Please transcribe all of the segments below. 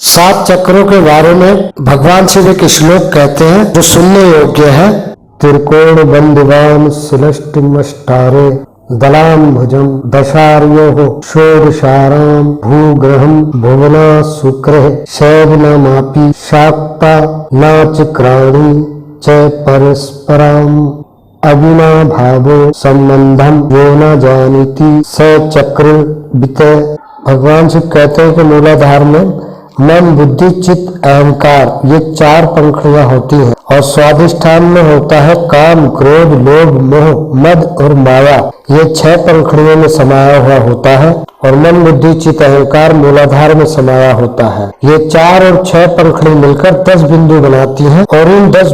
सात चक्रों के बारे में भगवान शिव एक श्लोक कहते हैं जो सुनने योग्य है। त्रिकोण बंदिवान शिलष्टिमष्टारे दलाम भुजम दशार्यो षोडशाराम भूग्रहम भुवना शुक्र शैवनामापि शाक्ता नाचक्राणी च परस्पराम अविना भावो संबंधम यो न जानीति स चक्र वित। भगवान शिव कहते हैं कि मूलाधार में मन बुद्धि चित्त अहंकार ये चार पंखुड़ियां होती हैं और स्वाधिष्ठान में होता है काम क्रोध लोभ मोह मद और माया। ये 6 पंखुड़ियों में समाया हुआ होता है और मन बुद्धि चित्त अहंकार मूलाधार में समाया होता है। ये 4 और 6 पंखुड़ी मिलकर 10 बिंदु बनाती हैं और इन 10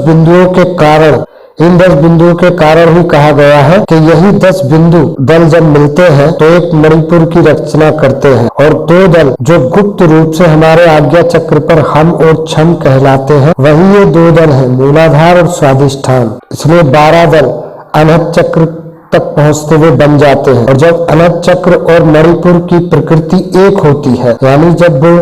बिंदुओं के कारण ही कहा गया है कि यही 10 बिंदु दल जब मिलते हैं तो एक मणिपुर की रचना करते हैं और 2 दल जो गुप्त रूप से हमारे आज्ञा चक्र पर हम और छम कहलाते हैं, वही ये 2 दल हैं, मूलाधार और स्वाधिष्ठान। इसलिए 12 दल अनहत चक्र तक पहुंचते हुए बन जाते हैं। और जब अनहत चक्र और मणिपुर की प्रकृति एक होती है, यानी जब वो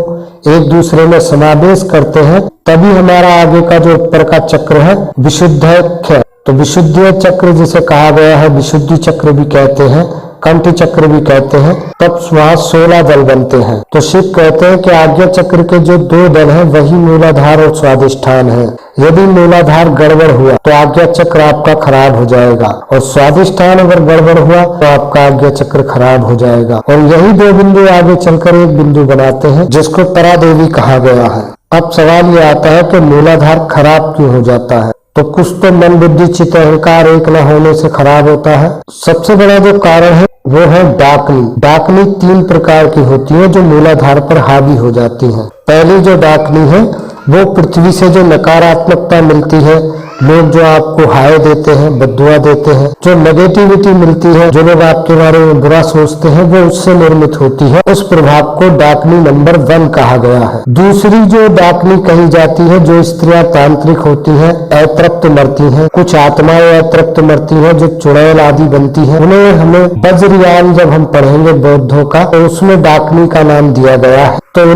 एक दूसरे में समावेश करते हैं, तभी हमारा आगे का जो ऊपर का चक्र है विशुद्ध तो विशुद्ध चक्र जिसे कहा गया है, विशुद्धि चक्र भी कहते हैं, कंठी चक्र भी कहते हैं। तब वहां 16 दल बनते हैं। तो शिव कहते हैं कि आज्ञा चक्र के जो 2 दल हैं वही मूलाधार और स्वाधिष्ठान है। यदि मूलाधार गड़बड़ हुआ तो आज्ञा चक्र आपका खराब हो जाएगा और स्वाधिष्ठान अगर गड़बड़ हुआ तो आपका आज्ञा चक्र खराब हो जाएगा। और यही 2 बिंदु आगे चलकर एक बिंदु बनाते हैं जिसको तरा देवी कहा गया है। अब सवाल ये आता है कि मूलाधार खराब क्यों हो जाता है? तो कुछ तो मन बुद्धि चित्त अहंकार एक न होने से खराब होता है। सबसे बड़ा जो कारण है वो है डाकनी। डाकनी 3 प्रकार की होती है जो मूलाधार पर हावी हो जाती है। पहली जो डाकनी है वो पृथ्वी से जो नकारात्मकता मिलती है, लोग जो आपको हाय देते हैं, बद्दुआ देते हैं, जो नेगेटिविटी मिलती है, जो लोग आपके बारे में बुरा सोचते हैं, वो उससे निर्मित होती है। उस प्रभाव को डाकनी नंबर 1 कहा गया है। दूसरी जो डाकनी कही जाती है, जो स्त्रियां तांत्रिक होती हैं, अतृप्त मरती हैं, कुछ आत्माएं अतृप्त मरती हैं जो चुड़ैल आदि बनती हैं, उन्हें हमें वज्रयान जब हम पढ़ेंगे बौद्धों का तो उसमें डाकनी का नाम दिया गया है, तो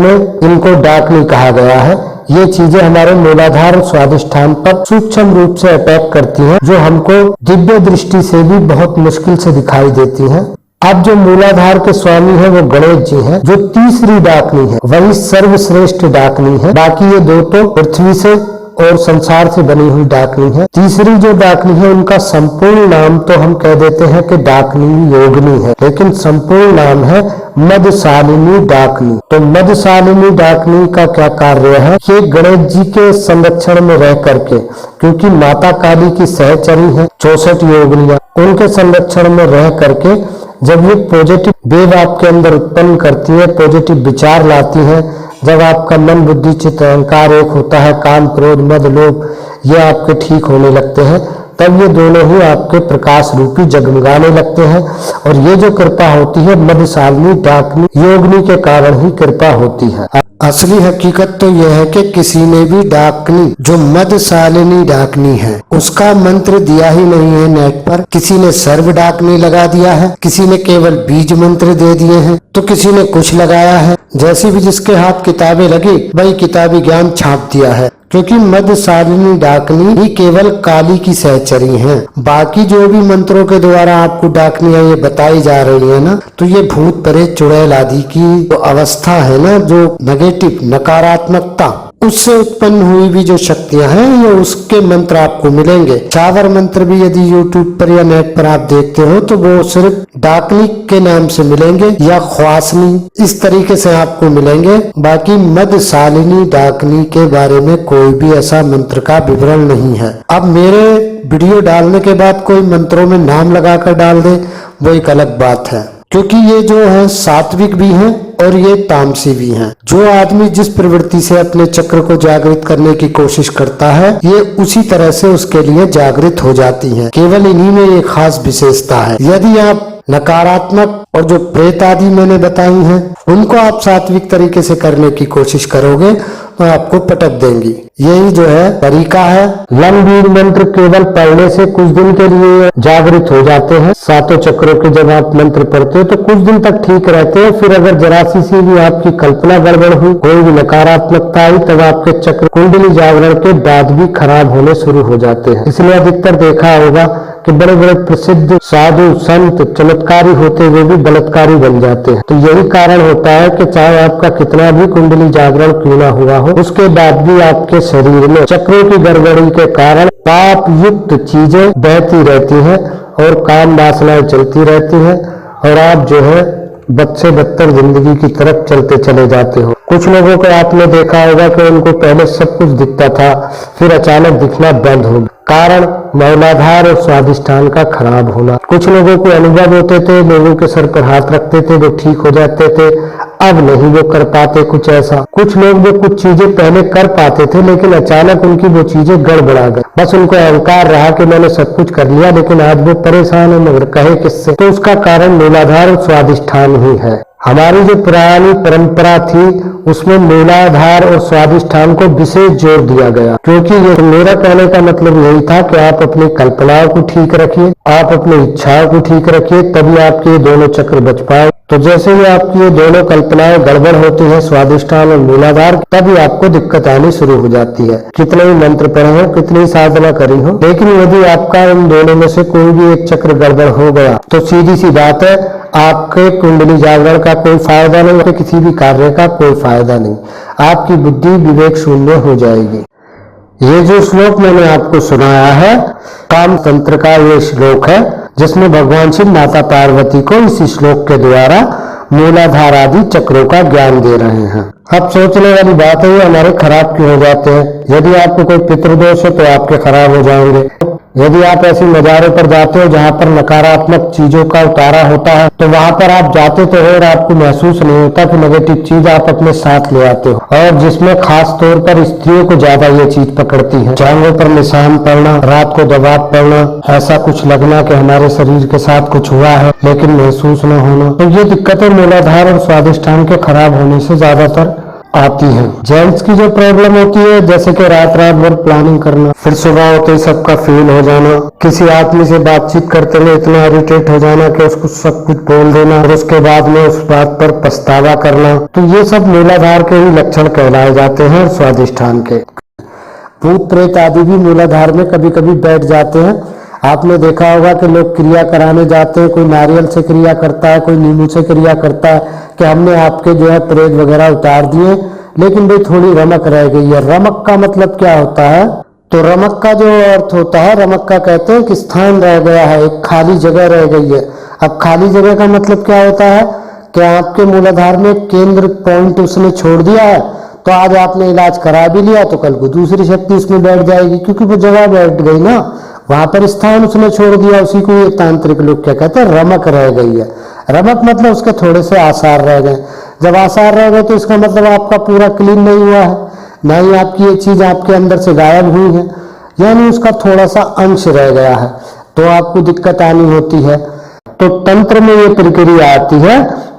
इनको डाकनी कहा गया है। ये चीजें हमारे मूलाधार स्वाधिष्ठान पर सूक्ष्म रूप से अटैक करती हैं, जो हमको दिव्य दृष्टि से भी बहुत मुश्किल से दिखाई देती हैं। अब जो मूलाधार के स्वामी है वो गणेश जी हैं, जो तीसरी डाकनी है वही सर्वश्रेष्ठ डाकनी है। बाकी ये 2 तो पृथ्वी से और संसार से बनी हुई डाकनी है। तीसरी जो डाकनी है उनका संपूर्ण नाम तो हम कह देते हैं कि डाकनी योगिनी है, लेकिन संपूर्ण नाम है मदशालिनी डाकनी। तो मदशालिनी डाकनी का क्या कार्य है? ये गणेश जी के संरक्षण में रह करके, क्योंकि माता काली की सहचरी है 64 योगिनियां, उनके संरक्षण में रह करके जब ये पॉजिटिव वेव आपके अंदर उत्पन्न करती है, पॉजिटिव विचार लाती है, जब आपका मन बुद्धि चित्त अहंकार एक होता है, काम क्रोध मद लोभ ये आपके ठीक होने लगते हैं, तब ये दोनों ही आपके प्रकाश रूपी जगमगाने लगते हैं। और ये जो कृपा होती है मदशालिनी डाकनी योगिनी के कारण ही कृपा होती है। असली हकीकत तो यह है कि किसी ने भी डाकनी जो मदशालिनी डाकनी है उसका मंत्र दिया ही नहीं है नेट पर। किसी ने सर्व डाकनी लगा दिया है, किसी ने केवल बीज मंत्र दे दिए हैं, तो किसी ने कुछ लगाया है। जैसी भी जिसके हाथ किताबें लगी वही किताबी ज्ञान छाप दिया है, क्योंकि मदशालिनी डाकनी ही केवल काली की सहचरी हैं। बाकी जो भी मंत्रों के द्वारा आपको डाकनियां ये बताई जा रही है ना, तो ये भूत प्रेत चुड़ैल आदि की तो अवस्था है ना, जो नेगेटिव नकारात्मकता उससे उत्पन्न हुई भी जो शक्तियां हैं, ये उसके मंत्र आपको मिलेंगे। चावर मंत्र भी यदि YouTube पर या नेट पर आप देखते हो तो वो सिर्फ डाकनी के नाम से मिलेंगे या ख्वासनी, इस तरीके से आपको मिलेंगे। बाकी मदशालिनी डाकनी के बारे में कोई भी ऐसा मंत्र का विवरण नहीं है। अब मेरे वीडियो डालने के बाद कोई मंत्रों में नाम लगाकर डाल दे वो एक अलग बात है, क्योंकि ये जो है सात्विक भी हैं और ये तामसी भी हैं। जो आदमी जिस प्रवृत्ति से अपने चक्र को जागृत करने की कोशिश करता है, ये उसी तरह से उसके लिए जागृत हो जाती हैं। केवल इन्हीं में एक खास विशेषता है। यदि आप नकारात्मक और जो प्रेत आदि मैंने बताई हैं उनको आप सात्विक तरीके से करने की कोशिश करोगे तो आपको पटक देंगी। यही जो है तरीका है। लंबीर मंत्र केवल पढ़ने से कुछ दिन के लिए जागृत हो जाते हैं। सातों चक्रों के जब आप मंत्र पढ़ते हो तो कुछ दिन तक ठीक रहते हैं, फिर अगर जरा सी भी आपकी कल्पना गड़बड़ हुई, कोई भी नकारात्मकता आई, तब आपके चक्र कुंडली जागरण के बाद भी खराब होने शुरू हो जाते हैं। इसलिए अधिकतर देखा होगा कि बड़े बड़े प्रसिद्ध साधु संत चमत्कारी होते हुए भी बलात्कारी बन जाते हैं। तो यही कारण होता है कि चाहे आपका कितना भी कुंडली जागरण क्यों ना हुआ हो, उसके बाद भी आपके शरीर में चक्रों की गड़बड़ी के कारण पाप युक्त चीजें बहती रहती हैं और काम वासनाएं चलती रहती हैं और आप जो है बद से बदतर जिंदगी की तरफ चलते चले जाते हो। कुछ लोगों को आपने देखा होगा कि उनको पहले सब कुछ दिखता था, फिर अचानक दिखना बंद हो गया। कारण मूलाधार और स्वादिष्ठान का खराब होना। कुछ लोगों को अनुभव होते थे, लोगों के सर पर हाथ रखते थे, वो ठीक हो जाते थे। अब नहीं वो कर पाते कुछ ऐसा। कुछ लोग वो कुछ चीजें पहले कर पाते थे लेकिन अचानक उनकी वो चीजें गड़बड़ा गई। बस उनको अहंकार रहा कि मैंने सब कुछ कर लिया, लेकिन आज वो परेशान है, मगर कहे किससे? तो उसका कारण मूलाधार और स्वादिष्ठान ही है। हमारी जो पुरानी परंपरा थी उसमें मूलाधार और स्वादिष्ठान को विशेष जोर दिया गया, क्योंकि ये मेरा कहने का मतलब यही था कि आप अपनी कल्पनाओं को ठीक रखिए, आप अपनी इच्छाओं को ठीक रखिए, तभी आपके ये दोनों चक्र बच पाए। तो जैसे ही आपकी ये दोनों कल्पनाएं गड़बड़ होती है, स्वादिष्ठान और मूलाधार, तभी आपको दिक्कत आनी शुरू हो जाती है। कितने ही मंत्र पढ़े हो, कितनी ही साधना करी हो, लेकिन यदि आपका इन दोनों में से कोई भी एक चक्र गड़बड़ हो गया तो सीधी सी बात है, आपके कुंडली जागरण का कोई फायदा नहीं, आपके किसी भी कार्य का कोई फायदा नहीं। आपकी बुद्धि विवेक शून्य हो जाएगी। ये जो श्लोक मैंने आपको सुनाया है काम तंत्र का ये श्लोक है, जिसमें भगवान शिव माता पार्वती को इसी श्लोक के द्वारा मूलाधार आदि चक्रों का ज्ञान दे रहे हैं। अब सोचने वाली बात है, ये हमारे खराब क्यों हो जाते हैं? यदि आपको कोई पितृदोष है तो आपके खराब हो जाएंगे। यदि आप ऐसी नज़ारों पर जाते हो जहाँ पर नकारात्मक चीजों का उतारा होता है, तो वहां पर आप जाते तो हो और आपको महसूस नहीं होता कि नेगेटिव चीज आप अपने साथ ले आते हो। और जिसमें खास तौर पर स्त्रियों को ज्यादा ये चीज पकड़ती है। जांघों पर निशान पड़ना, रात को दबाव पड़ना, ऐसा कुछ लगना कि हमारे शरीर के साथ कुछ हुआ है लेकिन महसूस न होना, तो ये दिक्कतें मूलाधार और स्वादिष्ठान के खराब होने से ज्यादातर आती है। जेंट्स की जो प्रॉब्लम होती है, जैसे कि रात भर प्लानिंग करना, फिर सुबह होते ही सबका फेल हो जाना, किसी आदमी से बातचीत करते हुए इतना इरिटेट हो जाना कि उसको सब कुछ बोल देना और उसके बाद में उस बात पर पछतावा करना, तो ये सब मूलाधार के ही लक्षण कहलाए जाते हैं। और स्वादिष्ठान के भूत प्रेत आदि भी मूलाधार में कभी कभी बैठ जाते हैं। आपने देखा होगा कि लोग क्रिया कराने जाते हैं, कोई नारियल से क्रिया करता है, कोई नींबू से क्रिया करता है कि हमने आपके जो है प्रेत वगैरह उतार दिए, लेकिन भाई थोड़ी रमक रह गई है। रमक का मतलब क्या होता है? तो रमक का जो अर्थ होता है, रमक का कहते हैं कि स्थान रह गया है, एक खाली जगह रह गई है। अब खाली जगह का मतलब क्या होता है कि आपके मूलाधार में केंद्र पॉइंट उसने छोड़ दिया है, तो आज आपने इलाज करा भी लिया तो कल को दूसरी शक्ति उसमें बैठ जाएगी, क्योंकि वो जगह बैठ गई ना, वहां पर स्थान उसने छोड़ दिया। उसी को ये तांत्रिक लोग क्या कहते हैं? रमक रह गई है। रमक मतलब उसके थोड़े से आसार रह गए। जब आसार रह गए तो इसका मतलब आपका पूरा क्लीन नहीं हुआ है, ना ही आपकी ये चीज आपके अंदर से गायब हुई है, यानी उसका थोड़ा सा अंश रह गया है, तो आपको दिक्कत आनी होती है। तो तंत्र में ये प्रक्रिया आती है,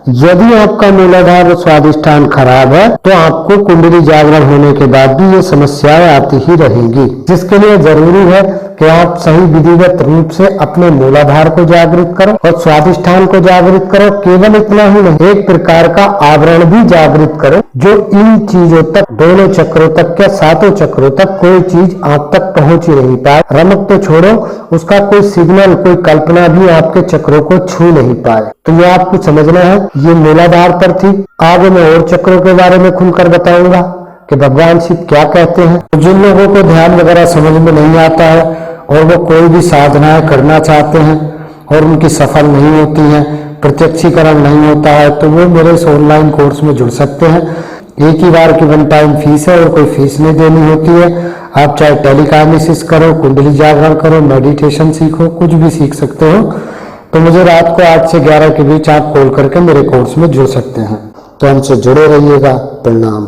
यदि आपका मूलाधार और स्वादिष्ठान खराब है तो आपको कुंडली जागरण होने के बाद भी ये समस्याएं आती ही रहेंगी, जिसके लिए जरूरी है कि आप सही विधिवत रूप से अपने मूलाधार को जागृत करो और स्वादिष्ठान को जागृत करो। केवल इतना ही नहीं, एक प्रकार का आवरण भी जागृत करो जो इन चीजों तक, दोनों चक्रों तक या सातों चक्रों तक कोई चीज आप तक पहुंच ही नहीं पाए। रमक तो छोड़ो, उसका कोई सिग्नल, कोई कल्पना भी आपके चक्रों को छू नहीं पाए। तो ये आपको समझना है। ये मूलाधार पर थी। आगे मैं और चक्रों के बारे में खुलकर बताऊंगा कि भगवान शिव क्या कहते हैं। तो जिन लोगों को ध्यान वगैरह समझ में नहीं आता है और वो कोई भी साधनाएं करना चाहते हैं और उनकी सफल नहीं होती हैं, प्रत्यक्षीकरण नहीं होता है, तो वो मेरे इस ऑनलाइन कोर्स में जुड़ सकते हैं। एक ही बार की 1 टाइम फीस है और कोई फीस नहीं देनी होती है। आप चाहे टेलीकाइनेसिस करो, कुंडली जागरण करो, मेडिटेशन सीखो, कुछ भी सीख सकते हो। तो मुझे रात को 8 से 11 के बीच आप कॉल करके मेरे कोर्स में जुड़ सकते हैं। तो हमसे जुड़े रहिएगा। प्रणाम।